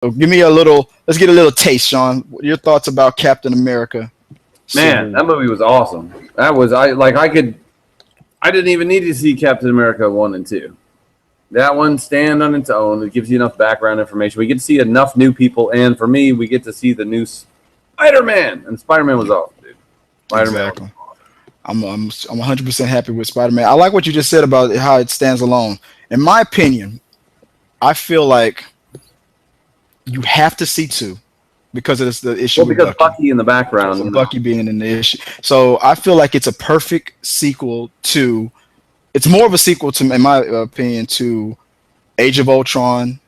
So give me a little. Let's get a little taste, Sean. What are your thoughts about Captain America? Man, that movie was awesome. That was I didn't even need to see Captain America 1 and 2. That one stand on its own. It gives you enough background information. We get to see enough new people, and for me, we get to see the new Spider-Man. And Spider-Man was awesome, dude. Spider-Man. Exactly. I'm 100% happy with Spider-Man. I like what you just said about how it stands alone. In my opinion, I feel like you have to see two because it's the issue. Well, because Bucky in the background, Bucky being in the issue. So I feel like it's a perfect sequel to. It's more of a sequel to, in my opinion, to Age of Ultron,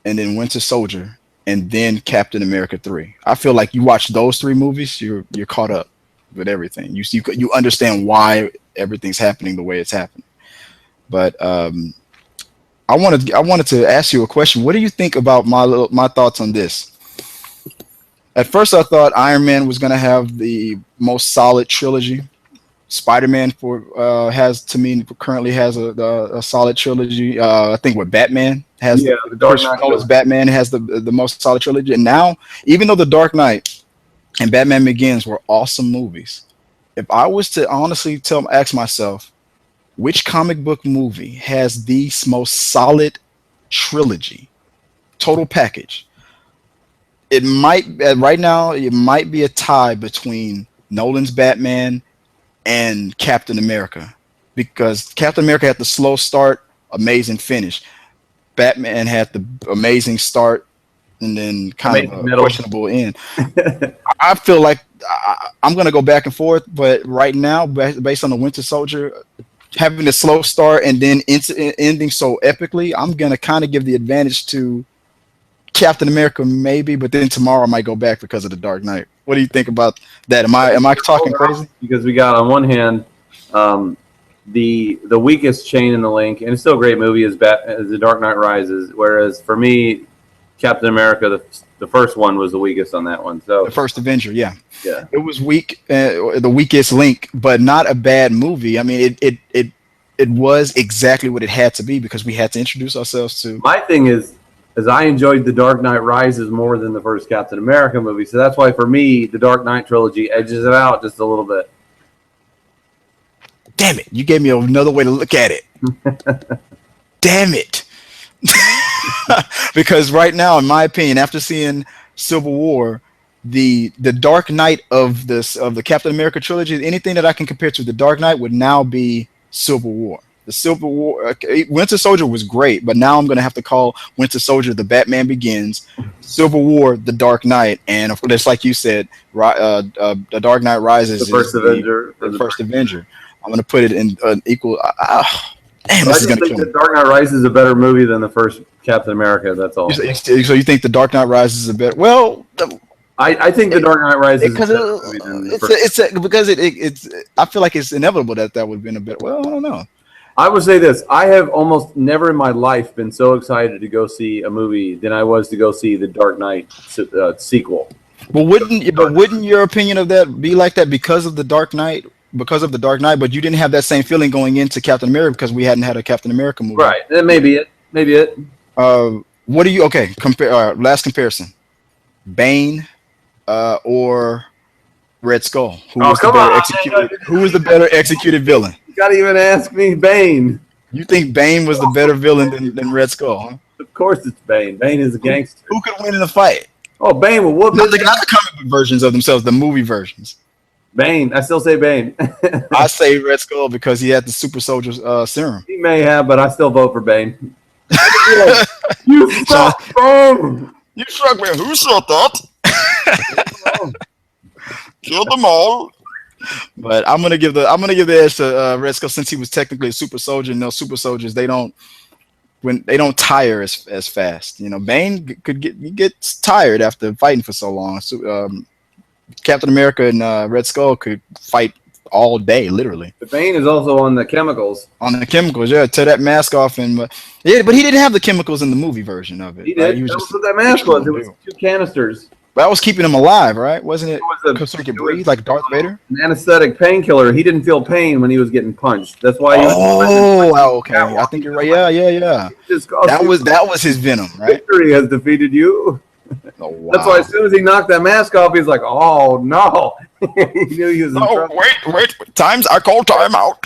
and then Winter Soldier, and then Captain America 3. I feel like you watch those three movies, you're caught up with everything. You understand why everything's happening the way it's happening. But I wanted to ask you a question. What do you think about my thoughts on this? At first, I thought Iron Man was going to have the most solid trilogy. Spider-Man currently has a solid trilogy. I think what Batman has, the Dark Knight. Batman has the most solid trilogy. And now, even though the Dark Knight and Batman Begins were awesome movies, if I was to honestly ask myself, which comic book movie has the most solid trilogy, total package? Right now it might be a tie between Nolan's Batman and Captain America, because Captain America had the slow start, amazing finish. Batman had the amazing start and then kind of a questionable end. I feel like I'm going to go back and forth, but right now, based on the Winter Soldier having a slow start and then ending so epically, I'm going to kind of give the advantage to Captain America maybe, but then tomorrow I might go back because of the Dark Knight. What do you think about that? Am I talking crazy? Because we got on one hand the weakest chain in the link, and it's still a great movie, is The Dark Knight Rises. Whereas for me, Captain America, the first one was the weakest on that one. So the first Avenger, yeah, it was weak, the weakest link, but not a bad movie. I mean, it was exactly what it had to be because we had to introduce ourselves to. My thing is I enjoyed The Dark Knight Rises more than the first Captain America movie. So that's why, for me, the Dark Knight trilogy edges it out just a little bit. Damn it. You gave me another way to look at it. Damn it. Because right now, in my opinion, after seeing Civil War, the Dark Knight of the Captain America trilogy, anything that I can compare to the Dark Knight would now be Civil War. The Civil War, Winter Soldier was great, but now I'm going to have to call Winter Soldier the Batman Begins, Civil War the Dark Knight, and of course, like you said, the Dark Knight Rises, the first Avenger. The first Avenger. I'm going to put it in an equal. Damn, this is going to kill me. The Dark Knight Rises is a better movie than the first Captain America. That's all. So you think the Dark Knight Rises is a better? Well, I think the Dark Knight Rises is a better movie than the first. I feel like it's inevitable that would have been a better. Well, I don't know. I would say this: I have almost never in my life been so excited to go see a movie than I was to go see the Dark Knight sequel. But wouldn't your opinion of that be like that because of the Dark Knight? Because of the Dark Knight, but you didn't have that same feeling going into Captain America because we hadn't had a Captain America movie. Right. That may be it. What do you? Okay. Compare. Last comparison: Bane, or Red Skull. Who was the better executed villain? You gotta even ask me, Bane. You think Bane was the better villain than Red Skull? Huh? Of course, it's Bane. Bane is a gangster. Who could win in a fight? Oh, Bane will whoop. Not the comic book versions of themselves, the movie versions. Bane. I still say Bane. I say Red Skull because he had the super soldier serum. He may have, but I still vote for Bane. You struck Bane. You struck me. Who shot that? Kill them all. But I'm gonna give the edge to Red Skull since he was technically a super soldier. And those super soldiers they don't tire as fast. You know, Bane gets tired after fighting for so long. So, Captain America and Red Skull could fight all day, literally. The Bane is also on the chemicals. Yeah. Tear that mask off but he didn't have the chemicals in the movie version of it. He did. Right? That was what that mask was. It was 2 canisters. That was keeping him alive, right? Wasn't it? was Because so he could it was breathe like Darth Vader. an anesthetic painkiller. He didn't feel pain when he was getting punched. That's why he was Oh, okay. I think you're right. Yeah. That was his venom, right? Victory has defeated you. Oh, wow. That's why as soon as he knocked that mask off, he's like, "Oh no!" He knew he was in trouble. Wait. I called timeout.